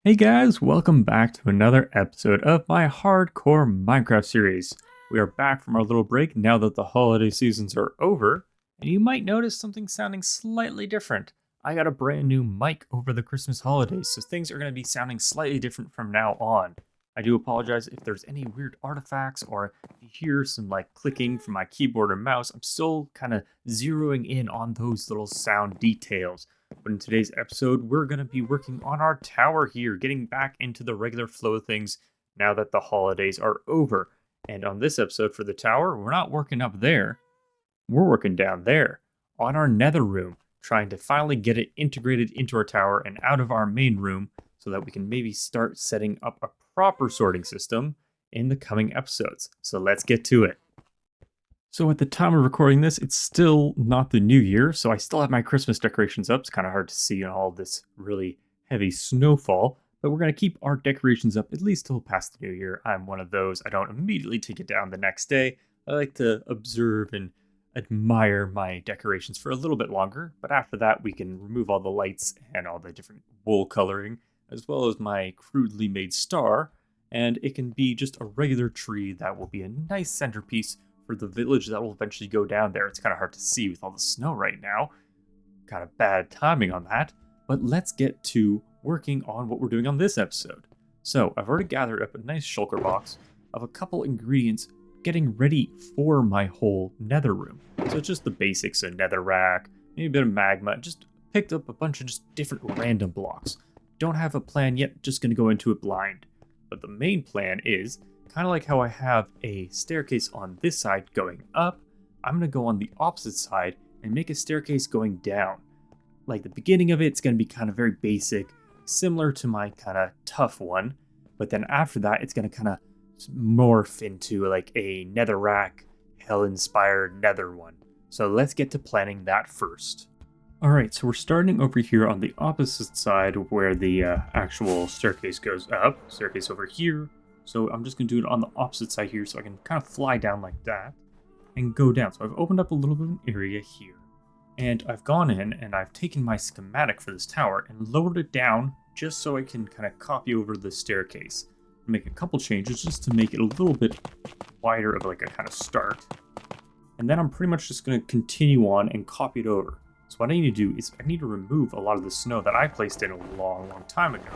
Hey guys, welcome back to another episode of my hardcore Minecraft series. We are back from our little break now that the holiday seasons are over, and you might notice something sounding slightly different. I got a brand new mic over the Christmas holidays, so things are going to be sounding slightly different from now on. I do apologize if there's any weird artifacts or if you hear some clicking from my keyboard or mouse. I'm still kind of zeroing in on those little sound details. But in today's episode, we're going to be working on our tower here, getting back into the regular flow of things now that the holidays are over. And on this episode for the tower, we're not working up there, we're working down there on our nether room, trying to finally get it integrated into our tower and out of our main room so that we can maybe start setting up a proper sorting system in the coming episodes. So let's get to it. So at the time of recording this, it's still not the new year, so I still have my Christmas decorations up. It's kind of hard to see in all this really heavy snowfall, but we're going to keep our decorations up at least till past the new year. I'm one of those. I don't immediately take it down the next day. I like to observe and admire my decorations for a little bit longer, but after that we can remove all the lights and all the different wool coloring, as well as my crudely made star, and it can be just a regular tree that will be a nice centerpiece for the village that will eventually go down there. It's kind of hard to see with all the snow right now. Kind of bad timing on that. But let's get to working on what we're doing on this episode. So I've already gathered up a nice shulker box of a couple ingredients getting ready for my whole nether room. So it's just the basics, a nether rack, maybe a bit of magma, just picked up a bunch of just different random blocks. Don't have a plan yet, just gonna go into it blind. But the main plan is kind of like how I have a staircase on this side going up, I'm going to go on the opposite side and make a staircase going down. Like the beginning of it's going to be kind of very basic, similar to my kind of tough one, but then after that it's going to kind of morph into like a netherrack, hell-inspired nether one. So let's get to planning that first. Alright, so we're starting over here on the opposite side where the actual staircase goes up. Staircase over here. So I'm just going to do it on the opposite side here so I can kind of fly down like that and go down. So I've opened up a little bit of an area here, and I've gone in and I've taken my schematic for this tower and lowered it down just so I can kind of copy over the staircase. Make a couple changes just to make it a little bit wider of like a kind of start. And then I'm pretty much just going to continue on and copy it over. So what I need to do is I need to remove a lot of the snow that I placed in a long time ago,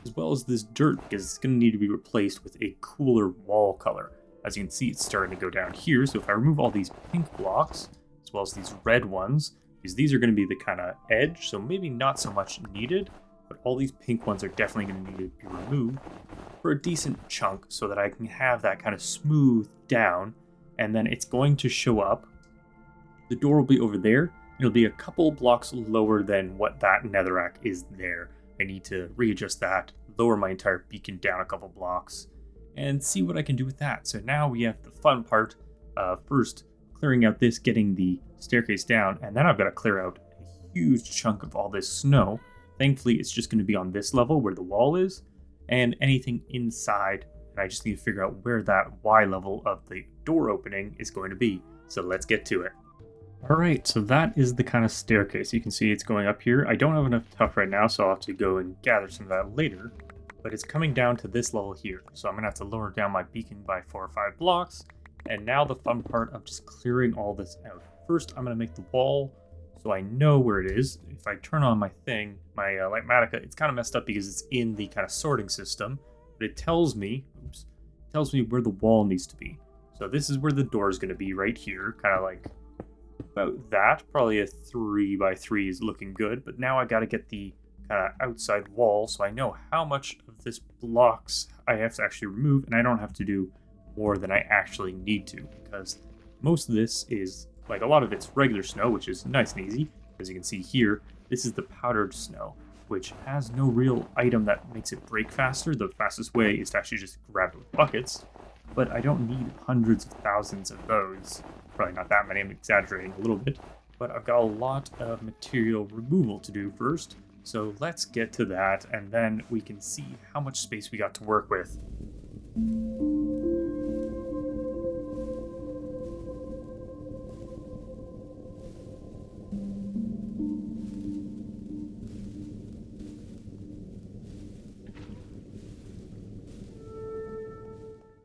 as well as this dirt, because it's going to need to be replaced with a cooler wall color. As you can see, it's starting to go down here, so if I remove all these pink blocks, as well as these red ones, because these are going to be the kind of edge, so maybe not so much needed, but all these pink ones are definitely going to need to be removed for a decent chunk so that I can have that kind of smooth down, and then it's going to show up. The door will be over there. It'll be a couple blocks lower than what that netherrack is there. I need to readjust that, lower my entire beacon down a couple blocks, and see what I can do with that. So now we have the fun part of first clearing out this, getting the staircase down, and then I've got to clear out a huge chunk of all this snow. Thankfully, it's just going to be on this level where the wall is, and anything inside, and I just need to figure out where that Y level of the door opening is going to be. So let's get to it. Alright, so that is the kind of staircase. You can see it's going up here. I don't have enough tuff right now, so I'll have to go and gather some of that later. But it's coming down to this level here. So I'm going to have to lower down my beacon by 4 or 5 blocks. And now the fun part of just clearing all this out. First, I'm going to make the wall so I know where it is. If I turn on my thing, my Lightmatica, it's kind of messed up because it's in the kind of sorting system. But it tells me, where the wall needs to be. So this is where the door is going to be, right here. Kind of like about that. Probably a 3 by 3 is looking good, but now I got to get the kind of outside wall so I know how much of this blocks I have to actually remove, and I don't have to do more than I actually need to, because most of this is like a lot of it's regular snow, which is nice and easy. As you can see here, this is the powdered snow, which has no real item that makes it break faster. The fastest way is to actually just grab it with buckets, but I don't need hundreds of thousands of those. Probably not that many, I'm exaggerating a little bit, but I've got a lot of material removal to do first, so let's get to that, and then we can see how much space we got to work with.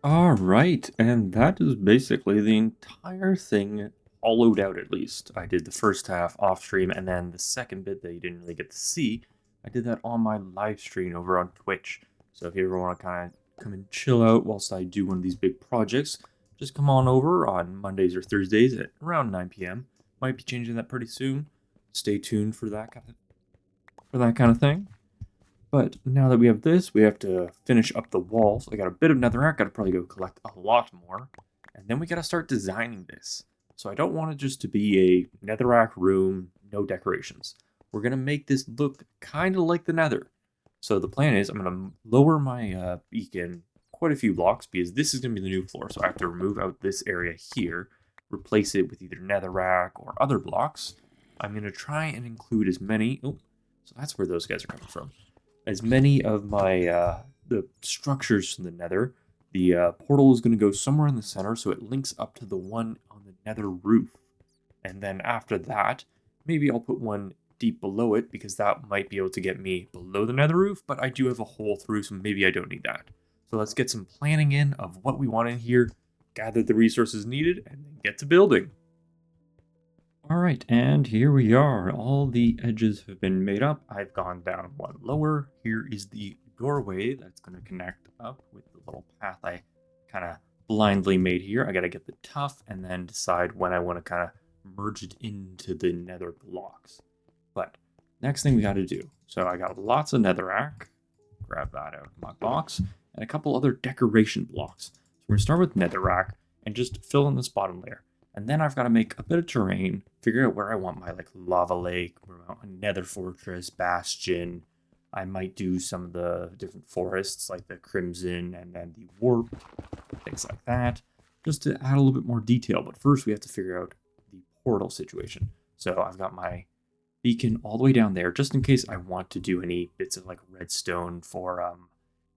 All right, and that is basically the entire thing hollowed out at least. I did the first half off stream, and then the second bit that you didn't really get to see, I did that on my live stream over on Twitch. So if you ever want to kind of come and chill out whilst I do one of these big projects, just come on over on Mondays or Thursdays at around 9 p.m. Might be changing that pretty soon. Stay tuned for that kind of thing. But now that we have this, we have to finish up the walls. I got a bit of netherrack, gotta probably go collect a lot more. And then we gotta start designing this. So I don't want it just to be a netherrack room, no decorations. We're gonna make this look kind of like the nether. So the plan is I'm gonna lower my beacon quite a few blocks because this is gonna be the new floor. So I have to remove out this area here, replace it with either netherrack or other blocks. I'm gonna try and include as many. Oh, so that's where those guys are coming from, as many of my the structures from the nether. The portal is going to go somewhere in the center, so it links up to the one on the nether roof. And then after that, maybe I'll put one deep below it, because that might be able to get me below the nether roof, but I do have a hole through, so maybe I don't need that. So let's get some planning in of what we want in here, gather the resources needed, and then get to building. All right, and here we are. All the edges have been made up. I've gone down one lower. Here is the doorway that's going to connect up with the little path I kind of blindly made here. I got to get the tuff and then decide when I want to kind of merge it into the nether blocks. But next thing we got to do. So I got lots of netherrack. Grab that out of my box. And a couple other decoration blocks. So we're going to start with netherrack and just fill in this bottom layer. And then I've got to make a bit of terrain, figure out where I want my lava lake, nether fortress, bastion. I might do some of the different forests like the crimson and then the warp, things like that, just to add a little bit more detail. But first we have to figure out the portal situation. So I've got my beacon all the way down there, just in case I want to do any bits of redstone for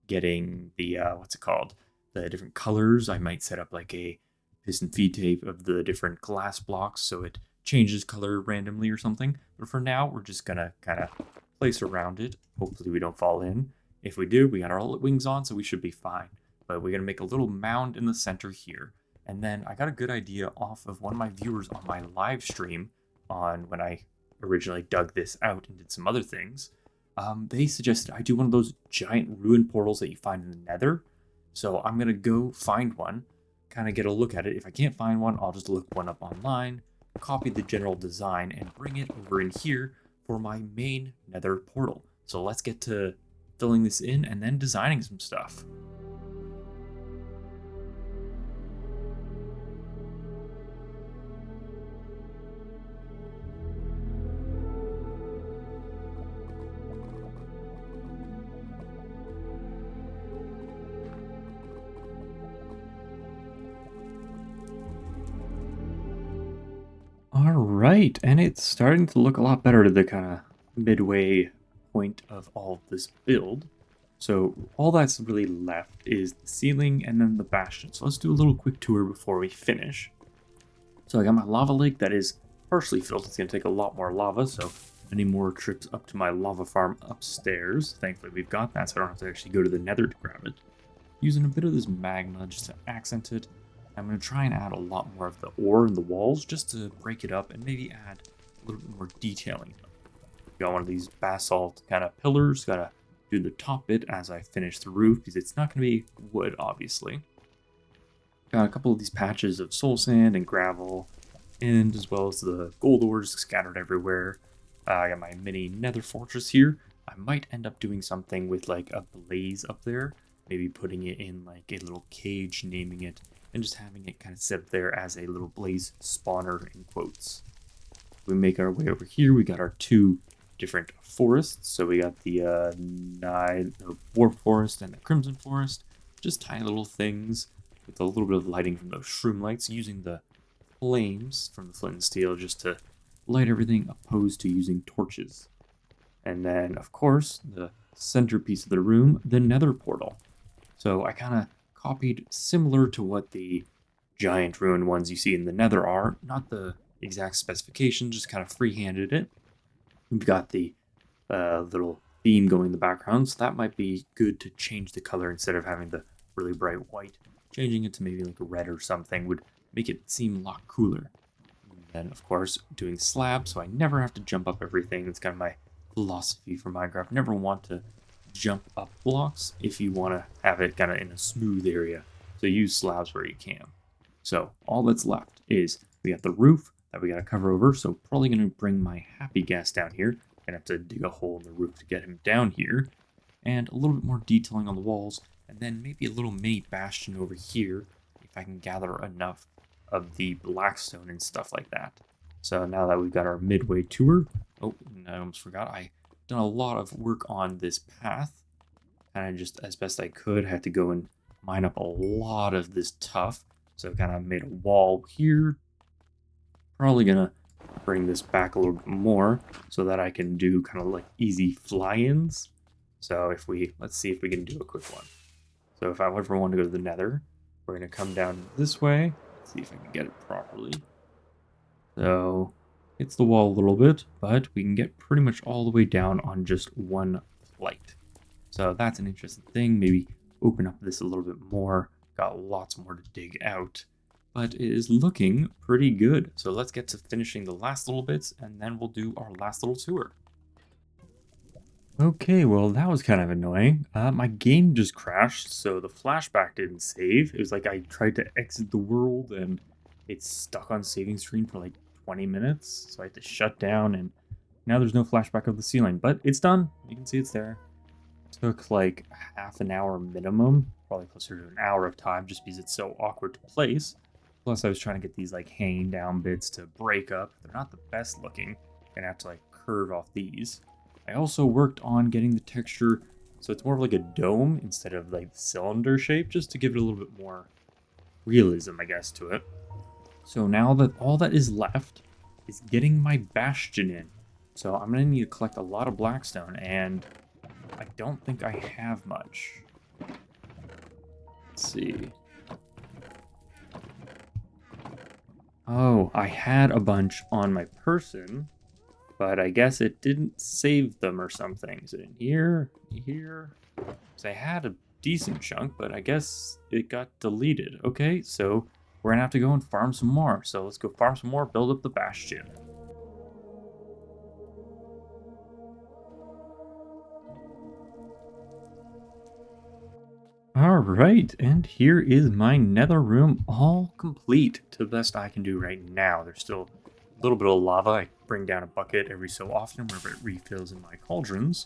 getting the what's it called, the different colors. I might set up like a piston feed tape of the different glass blocks so it changes color randomly or something. But for now, we're just gonna kind of place around it. Hopefully we don't fall in. If we do, we got our wings on, so we should be fine. But we're gonna make a little mound in the center here. And then I got a good idea off of one of my viewers on my live stream on when I originally dug this out and did some other things. They suggested I do one of those giant ruin portals that you find in the nether. So I'm gonna go find one, kind of get a look at it. If I can't find one, I'll just look one up online, copy the general design, and bring it over in here for my main nether portal. So let's get to filling this in and then designing some stuff. All right, and it's starting to look a lot better to the kind of midway point of all of this build. So all that's really left is the ceiling and then the bastion. So let's do a little quick tour before we finish. So I got my lava lake that is partially filled. It's going to take a lot more lava, so I need more trips up to my lava farm upstairs. Thankfully we've got that, so I don't have to actually go to the nether to grab it. Using a bit of this magma just to accent it. I'm going to try and add a lot more of the ore in the walls just to break it up and maybe add a little bit more detailing. Got one of these basalt kind of pillars. Got to do the top bit as I finish the roof because it's not going to be wood, obviously. Got a couple of these patches of soul sand and gravel, and as well as the gold ores scattered everywhere. I got my mini nether fortress here. I might end up doing something with like a blaze up there. Maybe putting it in like a little cage, naming it, and just having it kind of set up there as a little blaze spawner in quotes. We make our way over here. We got our two different forests. So we got the warp forest and the crimson forest. Just tiny little things with a little bit of lighting from those shroom lights, using the flames from the flint and steel just to light everything, opposed to using torches. And then, of course, the centerpiece of the room, the nether portal. So I kind of copied similar to what the giant ruin ones you see in the nether are. Not the exact specification, just kind of freehanded it. We've got the little beam going in the background, so that might be good to change the color instead of having the really bright white. changing it to maybe like red or something would make it seem a lot cooler. And then, of course, doing slabs, so I never have to jump up everything. That's kind of my philosophy for Minecraft. Never want to jump up blocks if you want to have it kind of in a smooth area. So use slabs where you can. So all that's left is we got the roof that we got to cover over. So probably going to bring my happy gas down here. Gonna have to dig a hole in the roof to get him down here. And a little bit more detailing on the walls. And then maybe a little mini bastion over here if I can gather enough of the blackstone and stuff like that. So now that we've got our midway tour, oh, I almost forgot, I done a lot of work on this path, kind of just as best I could. Had to go and mine up a lot of this tuff, so kind of made a wall here. Probably gonna bring this back a little bit more so that I can do kind of like easy fly-ins. So if we, let's see if we can do a quick one. So if I ever want to go to the Nether, we're gonna come down this way. Let's see if I can get it properly. So hits the wall a little bit, but we can get pretty much all the way down on just one flight. So that's an interesting thing. Maybe open up this a little bit more. Got lots more to dig out, but it is looking pretty good. So let's get to finishing the last little bits, and then we'll do our last little tour. Okay, well, that was kind of annoying. My game just crashed, so the flashback didn't save. It was like I tried to exit the world, and it's stuck on saving screen for like 20 minutes, so I had to shut down, and now there's no flashback of the ceiling, but it's done. You can see it's there. Took like half an hour minimum, probably closer to an hour of time, just because it's so awkward to place. Plus, I was trying to get these like hanging down bits to break up. They're not the best looking. Gonna have to like curve off these. I also worked on getting the texture so it's more of like a dome instead of like the cylinder shape, just to give it a little bit more realism, I guess, to it. So now that all that is left is getting my bastion in. So I'm gonna need to collect a lot of blackstone, and I don't think I have much. Let's see. Oh, I had a bunch on my person, but I guess it didn't save them or something. Is it in here? Here? So I had a decent chunk, but I guess it got deleted. Okay, so we're gonna have to go and farm some more. So let's go farm some more, build up the bastion. Alright, and here is my nether room all complete to the best I can do right now. There's still a little bit of lava. I bring down a bucket every so often whenever it refills in my cauldrons.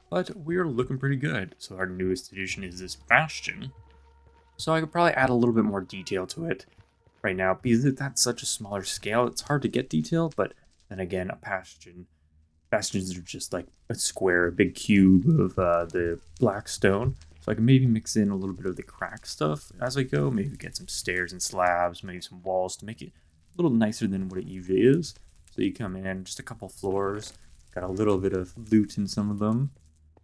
But we're looking pretty good. So our newest addition is this bastion. So I could probably add a little bit more detail to it right now, because that's such a smaller scale, it's hard to get detail, but then again, a bastions are just like a square, a big cube of the black stone. So I can maybe mix in a little bit of the crack stuff as I go, maybe get some stairs and slabs, maybe some walls to make it a little nicer than what it usually is. So you come in, just a couple floors, got a little bit of loot in some of them,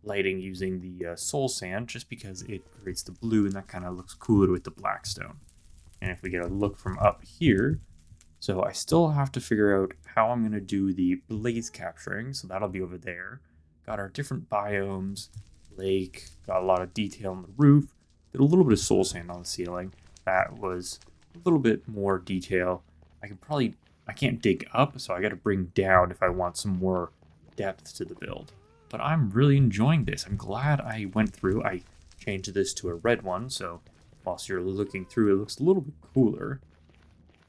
lighting using the soul sand just because it creates the blue and that kind of looks cooler with the black stone. And if we get a look from up here, so I still have to figure out how I'm going to do the blaze capturing, so that'll be over there. Got our different biomes, lake, got a lot of detail on the roof, did a little bit of soul sand on the ceiling. That was a little bit more detail. I can't dig up, so I got to bring down if I want some more depth to the build. But I'm really enjoying this. I'm glad I went through. I changed this to a red one, so whilst you're looking through, it looks a little bit cooler.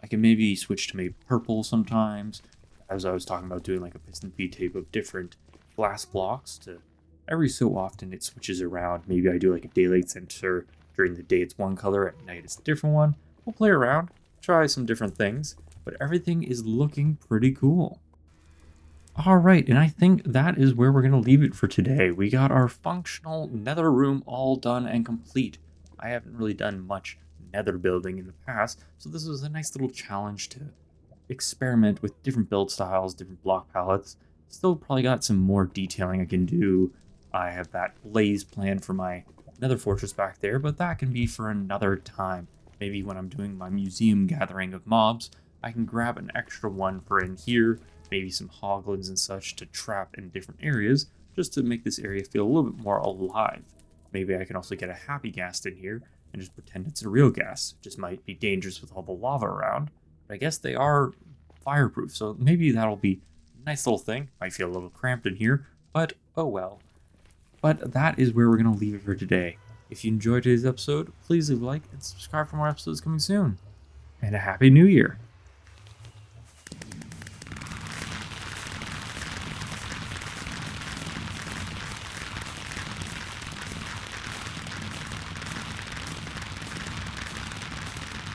I can maybe switch to maybe purple sometimes, as I was talking about doing like a piston feed tape of different glass blocks. To every so often it switches around. Maybe I do like a daylight sensor. During the day it's one color, at night it's a different one. We'll play around, try some different things, but everything is looking pretty cool. Alright, and I think that is where we're going to leave it for today. We got our functional nether room all done and complete. I haven't really done much nether building in the past, so this was a nice little challenge to experiment with different build styles, different block palettes. Still probably got some more detailing I can do. I have that blaze plan for my nether fortress back there, but that can be for another time. Maybe when I'm doing my museum gathering of mobs, I can grab an extra one for in here, maybe some hoglins and such to trap in different areas, just to make this area feel a little bit more alive. Maybe I can also get a happy ghast in here and just pretend it's a real gas. It just might be dangerous with all the lava around, but I guess they are fireproof, so maybe that'll be a nice little thing. Might feel a little cramped in here, but oh well. But that is where we're going to leave it for today. If you enjoyed today's episode, please leave a like and subscribe for more episodes coming soon. And a Happy New Year!